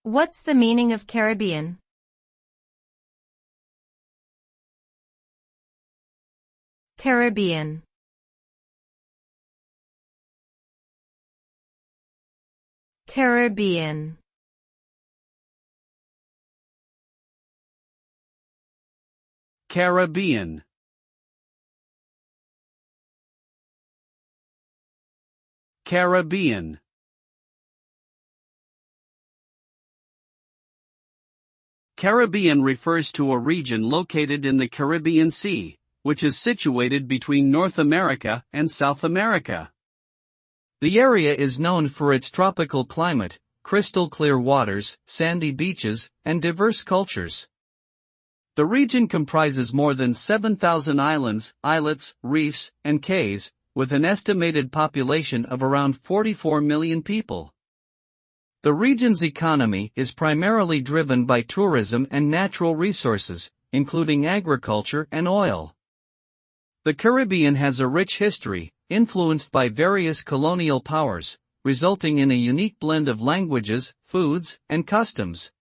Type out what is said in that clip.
What's the meaning of Caribbean? Caribbean. Caribbean. Caribbean. Caribbean. Caribbean refers to a region located in the Caribbean Sea, which is situated between North America and South America. The area is known for its tropical climate, crystal clear waters, sandy beaches, and diverse cultures. The region comprises more than 7,000 islands, islets, reefs, and cays, with an estimated population of around 44 million people. The region's economy is primarily driven by tourism and natural resources, including agriculture and oil. The Caribbean has a rich history, influenced by various colonial powers, resulting in a unique blend of languages, foods, and customs.